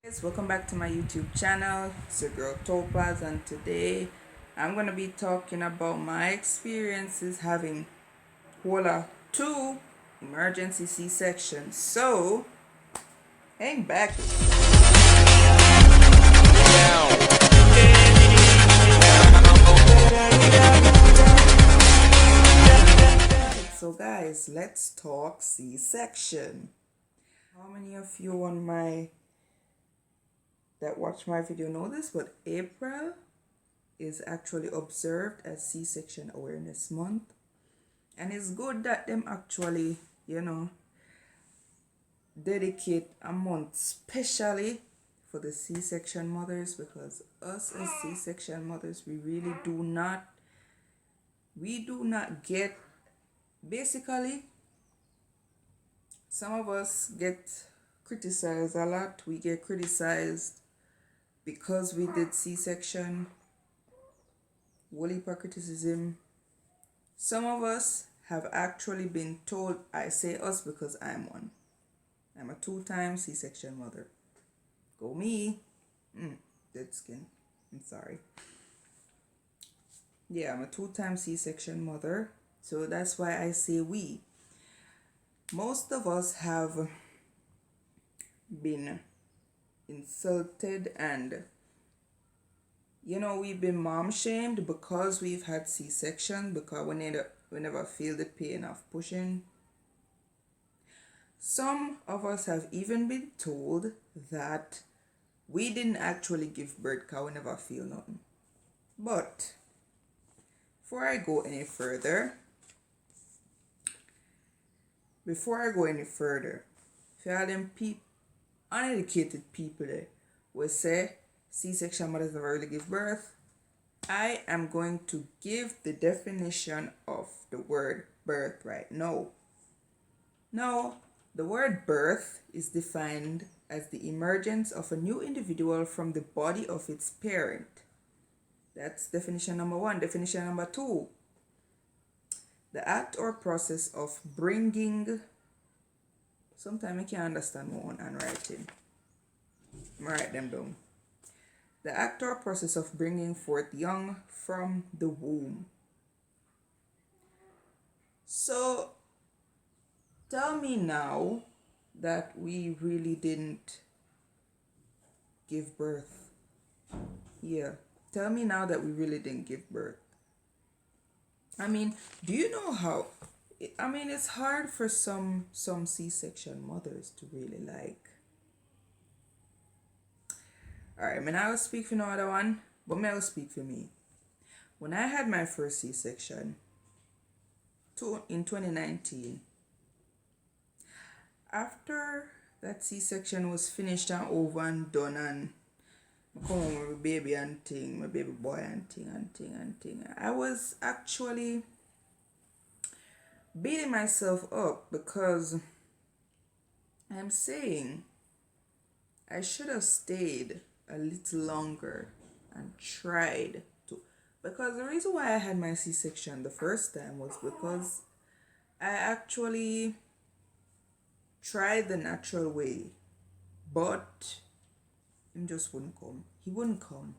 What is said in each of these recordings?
Guys, welcome back to my YouTube channel. It's your girl Topaz, and today I'm gonna be talking about my experiences having voila two emergency C-sections. So hang back. So guys, let's talk C-section. How many of you on my that watch my video know this, but April is actually observed as C-section awareness month, and it's good that them actually dedicate a month specially for the C-section mothers, because us as C-section mothers, we do not get, basically some of us get criticized a lot. We get criticized because we did C-section, whole heap of criticism. Some of us have actually been told, I say us because I'm one. I'm a 2-time C-section mother. Go me. Dead skin. I'm sorry. Yeah, I'm a 2-time C-section mother. So that's why I say we. Most of us have been insulted, and we've been mom shamed because we've had C-section, because we never feel the pain of pushing. Some of us have even been told that we didn't actually give birth because we never feel nothing. But before I go any further, if you all them uneducated people there will say C-section mothers never really give birth, I am going to give the definition of the word birth right now. Now, the word birth is defined as the emergence of a new individual from the body of its parent. That's definition number 1. Definition number 2. The act or process of bringing. Sometimes I can't understand my own handwriting. I'm gonna write them down. The act or process of bringing forth young from the womb. So, tell me now that we really didn't give birth. Yeah, tell me now that we really didn't give birth. I mean, do you know how? It's hard for some C-section mothers to really like. Alright, I will speak for no other one, but I will speak for me. When I had my first C-section in 2019, after that C-section was finished and over and done, and I come home with my baby and thing, my baby boy and thing, I was actually beating myself up because I'm saying I should have stayed a little longer and tried to, because the reason why I had my C-section the first time was because I actually tried the natural way, but he just wouldn't come. He wouldn't come.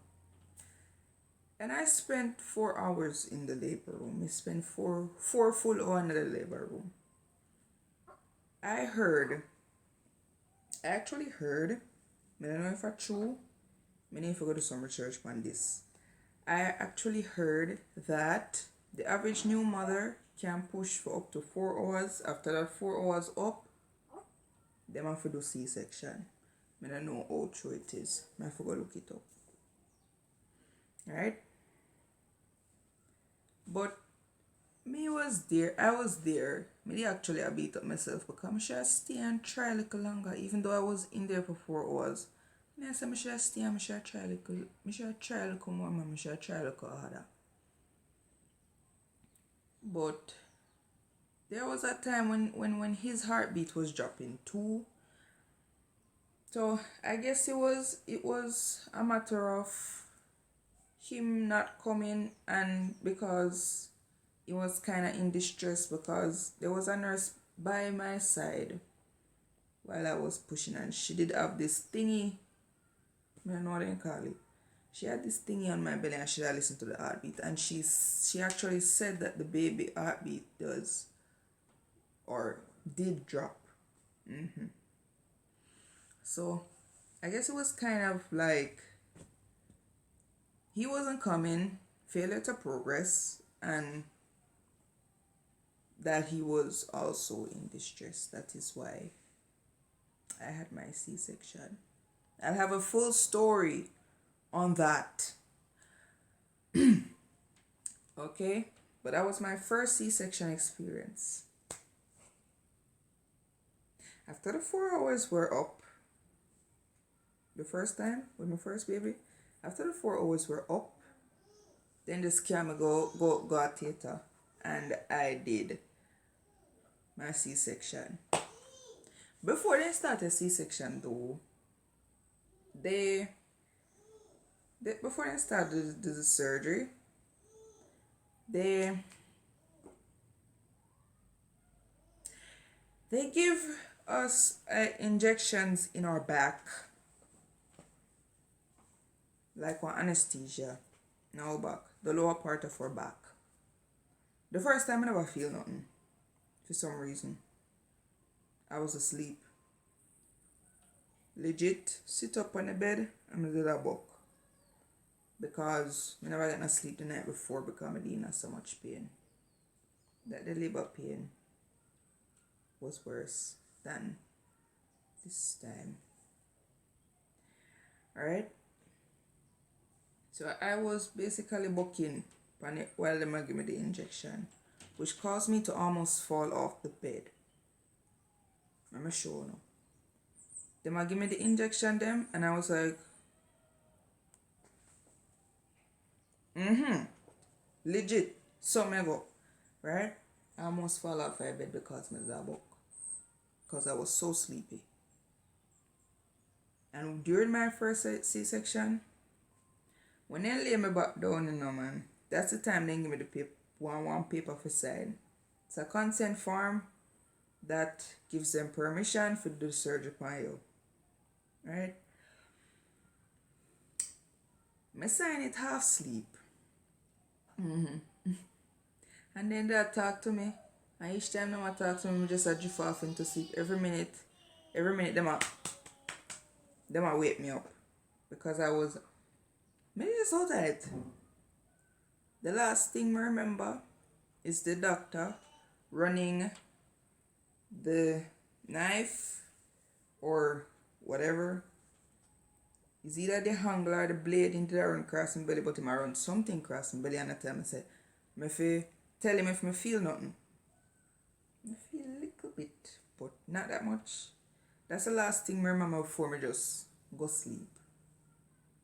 And I spent 4 hours in the labor room. I spent four full hours in the labor room. I actually heard, I don't know if it's true, I need to go to some research on this. I actually heard that the average new mother can push for up to 4 hours. After that 4 hours up, they have to do C-section. I don't know how true it is. I have to go look it up. Alright? But I was there. Me actually I beat up myself because I should stay and try a little longer, even though I was in there for 4 hours. I said I should stay and I should try a little more, I should try a little harder. But there was a time when his heartbeat was dropping too. So I guess it was a matter of him not coming, and because he was kind of in distress, because there was a nurse by my side while I was pushing, and she did have this thingy I don't know what they call it. She had this thingy on my belly and she had listened to the heartbeat, and she actually said that the baby heartbeat does or did drop. So I guess it was kind of like he wasn't coming, failure to progress, and that he was also in distress. That is why I had my C-section. I'll have a full story on that. Okay? But that was my first C-section experience. After the 4 hours were up, the first time with my first baby, after the 4 hours were up, then the scammer go at theater, and I did my C-section. Before they started C-section though, they before they started the surgery, they give us injections in our back, like one anesthesia in our back, the lower part of our back. The first time I never feel nothing for some reason. I was asleep. Legit, sit up on the bed and I did a book. Because I never got no sleep the night before because I didn't have so much pain. That the labor pain was worse than this time. Alright? So I was basically bucking on it while they might give me the injection, which caused me to almost fall off the bed. I'm sure now. They might give me the injection them and I was like, legit, something I go, right? I almost fell off my bed because I was a book. Because I was so sleepy. And during my first C-section, when they lay me back down, you know, man, that's the time they give me the paper, one paper for sign. It's a consent form that gives them permission for the surgery on you. Right? I sign it half sleep. And then they talk to me. And each time they talk to me, I just drift off into sleep. Every minute, they might wake me up. Because I was maybe so tired. The last thing I remember is the doctor running the knife or whatever. It's either the handle or the blade into the run crossing belly, but him around something crossing belly, and I tell him, I say, tell him if I feel nothing. I feel a little bit, but not that much. That's the last thing I remember before I just go sleep.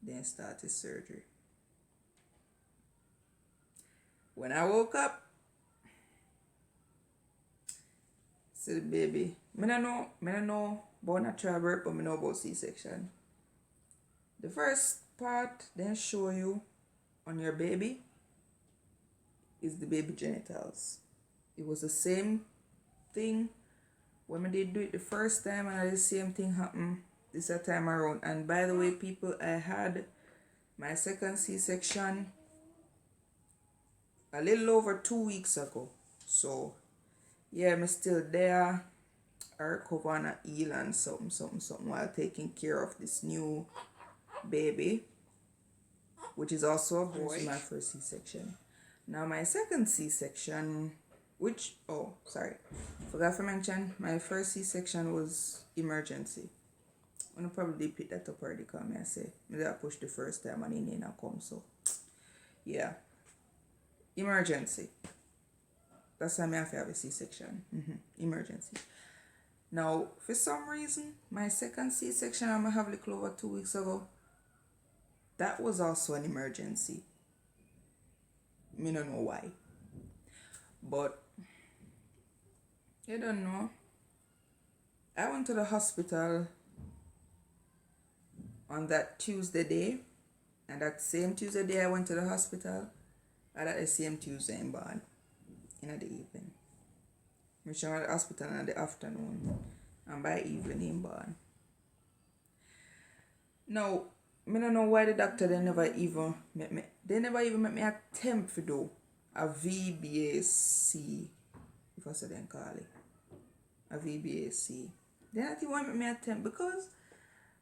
Then start his surgery. When I woke up, see the baby. I don't know about natural birth, but I know about C-section. The first part then show you on your baby is the baby genitals. It was the same thing when I did do it the first time, and the same thing happened this time around. And by the way, people, I had my second C-section a little over 2 weeks ago. So yeah, I'm still there. I recover and heal and something while taking care of this new baby, which is also a boy. This is my first C-section. Now my second C-section, forgot to mention, my first C-section was emergency. I'm gonna probably pick that up already because I say maybe I pushed the first time and it didn't come, so yeah. Emergency. That's why I have to have a C-section. Emergency. Now, for some reason, my second C-section I'm gonna have a little over 2 weeks ago, that was also an emergency. I don't know why. But, you don't know. I went to the hospital on that Tuesday day. And that same Tuesday day I went to the hospital. And that the same Tuesday I'm born. In the evening. I was at the hospital in the afternoon. And by evening I'm born. Now, I don't know why the doctor they never even make me attempt to do a VBAC, if I say them call it. A VBAC. They not even make me attempt because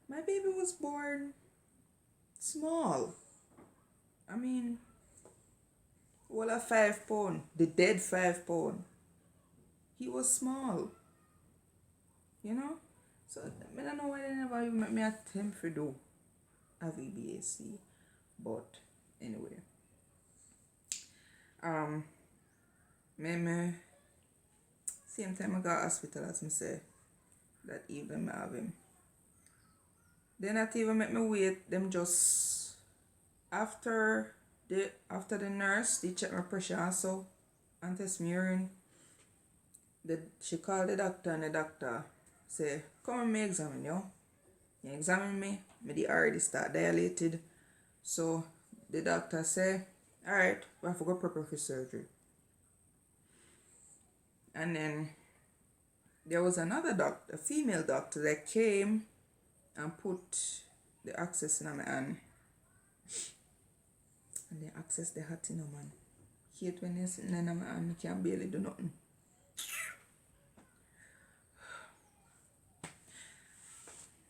my baby was born small. I mean, well, a 5 pound, the dead 5 pound. He was small, you know. So I don't know why they never even make me attempt to do a VBAC. But anyway, me same time I got hospital as me say that evening I have him. They not even make me wait. Them just after the nurse they check my pressure and so and test me urine. She called the doctor and the doctor say, come and me examine you. You examine me the already start dilated. So the doctor say, alright, we have to go prepare for surgery. And then there was another doctor, a female doctor that came and put the access in my hand. And the access the hot in man. Hate when you're sitting in my hand, you can't barely do nothing.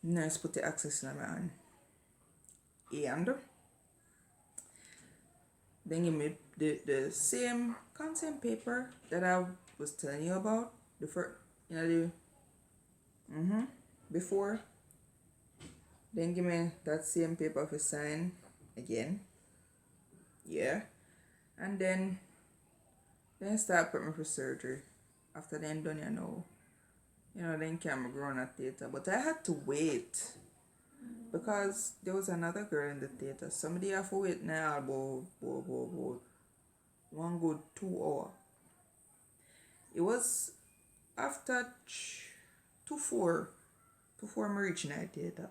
Nurse put the access in my hand. And then give me the same consent paper that I was telling you about. The first, before. Then give me that same paper for sign again. Yeah. And then start putting me for surgery. After then done, then camera growing at theater. But I had to wait because there was another girl in the theater. Somebody have to wait now about 1 good 2 hours. It was after 2-4 me reaching that theater.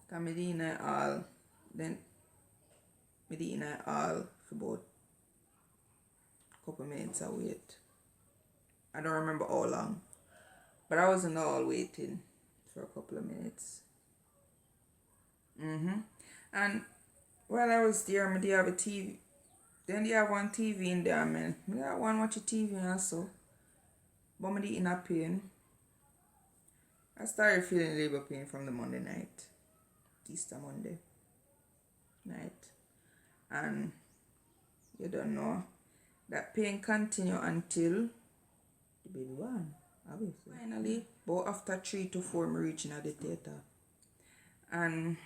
Cause me in all then me in all for about couple minutes I wait. I don't remember how long. But I was in the hall waiting for a couple of minutes. And while I was there, I did have a TV. Then they have one TV in there, man. I want to watch a TV also. But I did not pain. I started feeling labor pain from the Monday night. Easter Monday night. And you don't know. That pain continue until the baby born, obviously. Finally, but after 3 to 4, me reaching at the theater. And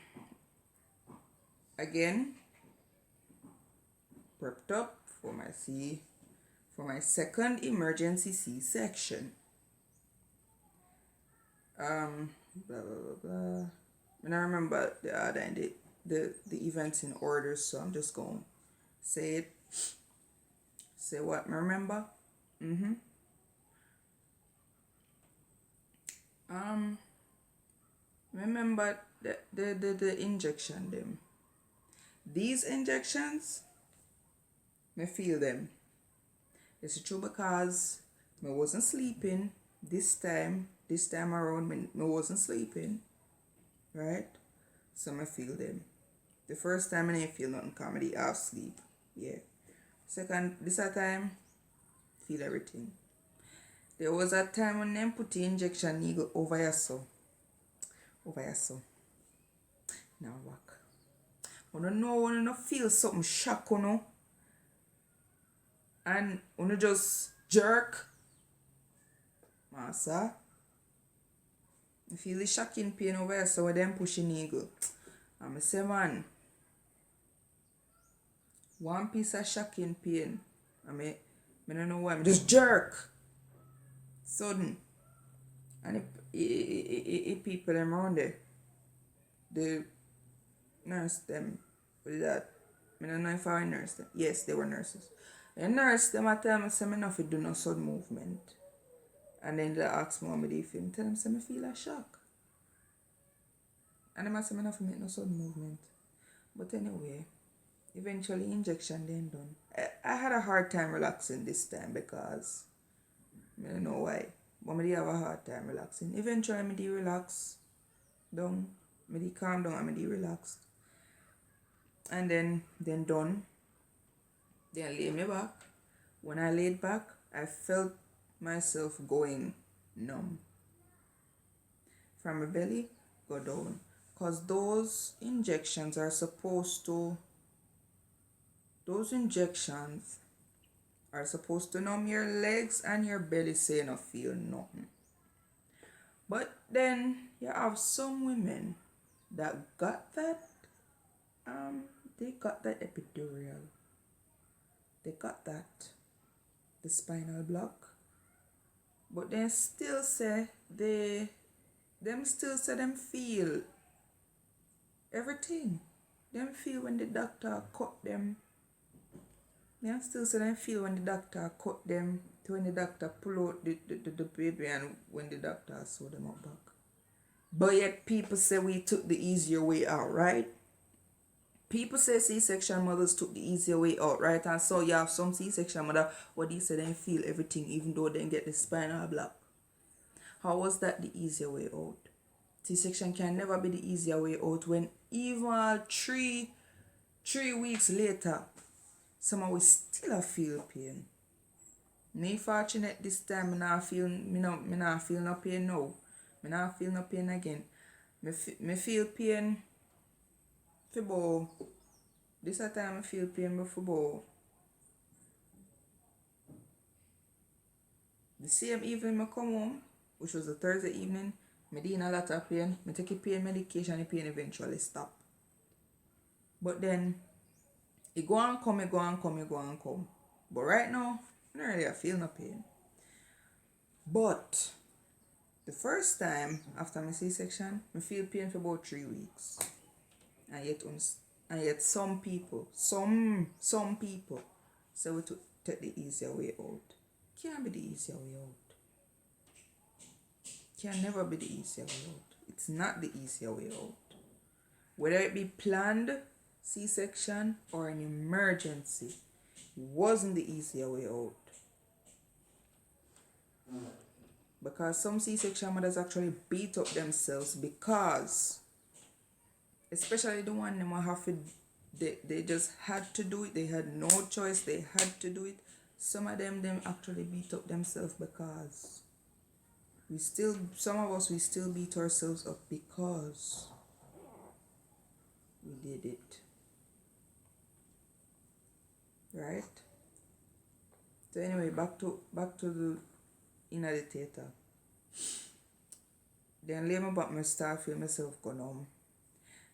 again, prepped up for my second emergency C-section. Blah blah blah blah. I don't remember the other and the events in order, so I'm just going to say it. Say what I remember. Remember the injection them. These injections, me feel them. It's true because I wasn't sleeping this time around. Me wasn't sleeping, right? So I feel them. The first time I didn't feel nothing comedy half sleep. Yeah. Second, this time, feel everything. There was a time when them put the injection needle over your so. Now work. When you feel something shock, and when you just jerk, massa, you feel the shocking pain over here, so when them push the needle. And I say, man, one piece of shocking pain. I don't know why. I just jerk. Sudden. And if people them around there, the nurse them with that. I don't know if I nurse them. Yes, they were nurses. The nurse them at tell me say me not do no sudden movement. And then they ask me what me do feel. Tell them say me feel a shock. And them say me not make no sudden movement. But anyway, eventually injection then done. I had a hard time relaxing this time because I don't know why. But I did have a hard time relaxing. Eventually I did relax down. Me calm down and me relaxed. And then done. Then lay me back. When I laid back, I felt myself going numb. From my belly, go down. Because those injections are supposed to numb your legs and your belly so you don't feel nothing. But then you have some women that got that, they got that epidural. They got that, the spinal block. But they still say them feel everything. Them feel when the doctor cut them. They still say them feel when the doctor cut them, to when the doctor pull out the baby and when the doctor sew them up back. But yet people say we took the easier way out, right? People say C-section mothers took the easier way out, right? And so you have some C-section mother where they say they feel everything even though they get the spinal block. How was that the easier way out? C-section can never be the easier way out when even 3 weeks later, someone will still feel pain. Me fortunate this time, me not feel no pain now. Me not feel no pain again. Me feel pain for about, this time I feel pain for about the same evening I come home, which was a Thursday evening, me did a lot of pain. Me take a pain medication, the pain eventually stop. But then it go and come. But right now, I don't really feel no pain. But the first time after my C-section, I feel pain for about 3 weeks. And yet some people say we to take the easier way out. Can't be the easier way out. Can never be the easier way out. It's not the easier way out. Whether it be planned C-section or an emergency, it wasn't the easier way out. Because some C-section mothers actually beat up themselves because, especially the one them have to, they just had to do it. They had no choice. They had to do it. Some of them actually beat up themselves because some of us still beat ourselves up because we did it. Right? So anyway, back to the inner the theater. Then lay my back, my start feel myself go numb.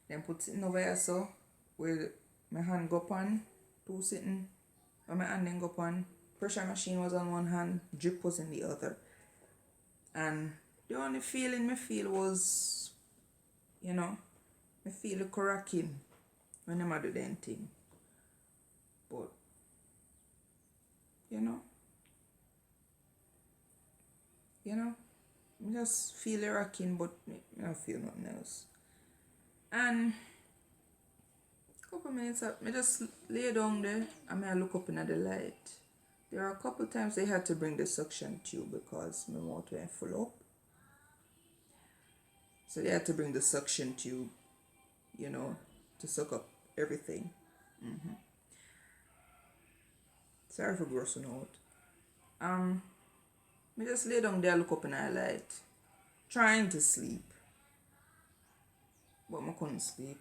Then put sitting over here so where my hand go on, two sitting, where my hand then go on. Pressure machine was on one hand, drip was in the other. And the only feeling me feel was, me feel the cracking when I do the thing. But, I just feel the rocking, but I don't feel nothing else. And a couple minutes up, I just lay down there and I look up into the light. There are a couple times they had to bring the suction tube because my mouth went full up. So they had to bring the suction tube, to suck up everything. Sorry for grossing out. I just lay down there, look up in the light, trying to sleep. But I couldn't sleep.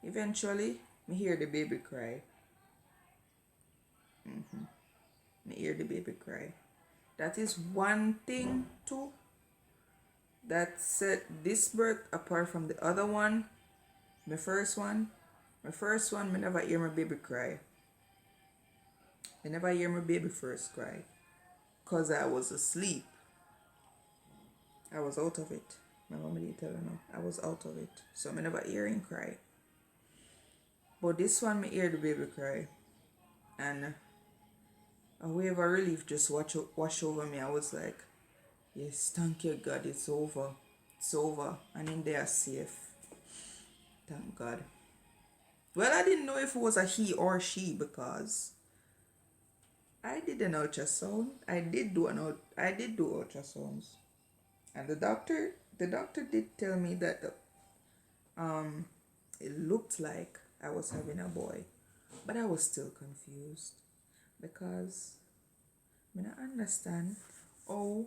Eventually, I hear the baby cry. I hear the baby cry. That is one thing too that set this birth apart from the other one. My first one, I never hear my baby cry. I never hear my baby first cry. Because I was asleep. I was out of it. My mom didn't tell her no. I was out of it. So I never hear him cry. But this one, I hear the baby cry. And a wave of relief just wash over me. I was like, yes, thank you, God, it's over. It's over. And in there, safe. Thank God. Well, I didn't know if it was a he or she because I did an ultrasound. I did do ultrasounds. And the doctor did tell me that It looked like I was having a boy, but I was still confused because I don't understand how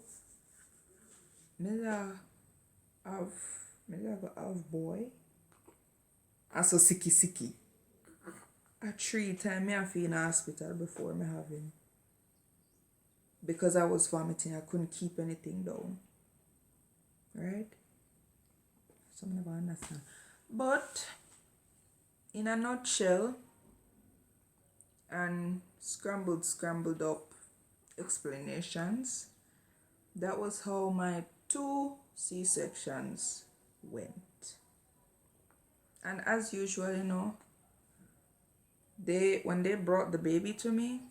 me have have boy and so sicky. A 3 times me have been in hospital before me having, because I was vomiting. I couldn't keep anything down. Right? So I never understand. But in a nutshell, and scrambled up explanations, that was how my 2 C-sections went. And as usual, when they brought the baby to me,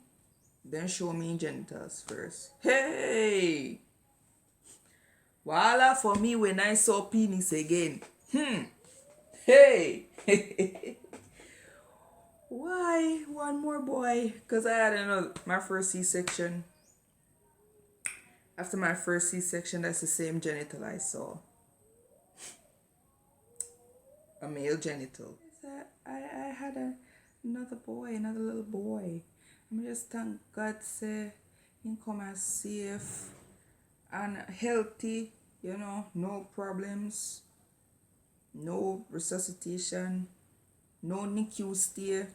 then show me genitals first. Hey! Voila for me when I saw penis again. Hey! Why one more boy? Because I had my first C-section. After my first C-section, that's the same genital I saw. A male genital. I had another little boy. I just thank God say he come as safe and healthy, no problems, no resuscitation, no NICU stay.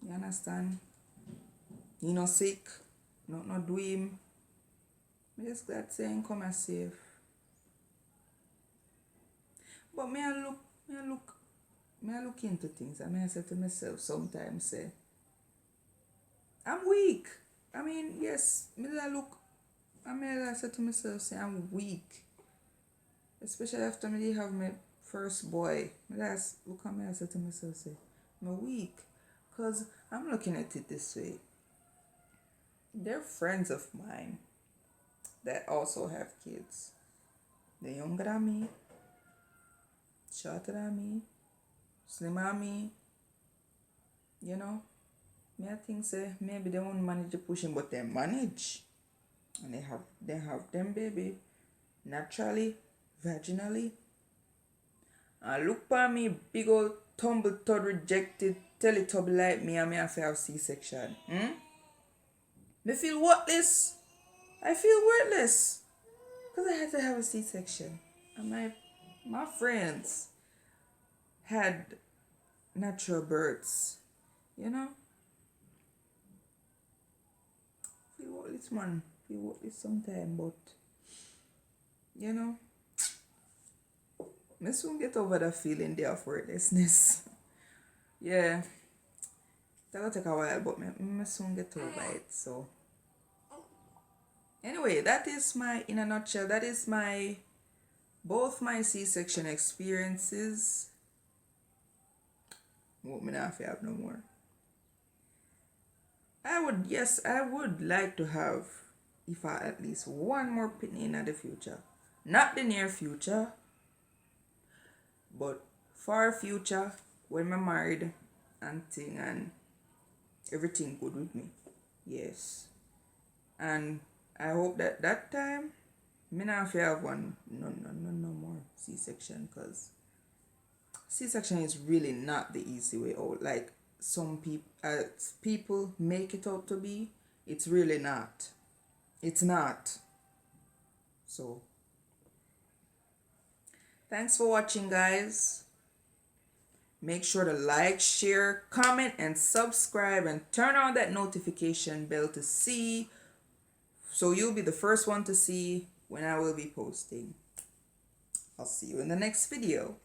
You understand? He not sick, not do him. I'm just glad say he come as safe. But me I look into things. I say to myself sometimes, say, I'm weak. I mean, yes, I say to myself, say, I'm weak. Especially after me have my first boy. I look at me, I say to myself, say, I'm weak. Because I'm looking at it this way. They're friends of mine that also have kids. They're younger than me, shorter than me, slimmer than me. Me I think say maybe they won't manage to push him, but they manage. And they have them baby naturally, vaginally. And look for me, big old tumble toad rejected Teletubby like me, and me have to have C-section. Me feel worthless. I feel worthless. Because I had to have a C-section. And my friends had natural births. Feel worthless, man. Feel worthless sometime, but me soon get over that feeling there of worthlessness. Yeah. That'll take a while, but me soon get over it. So anyway, that is in a nutshell, that is both my C-section experiences. What me not have no more. I would like to have, if I at least one more pitney in the future. Not the near future, but far future, when I'm married and everything good with me. Yes. And I hope that time me not have one no more C-section, because C-section is really not the easy way out. Like some people make it out to be. It's really not. It's not. So thanks for watching, guys. Make sure to like, share, comment, and subscribe, and turn on that notification bell to see, so you'll be the first one to see when I will be posting. I'll see you in the next video.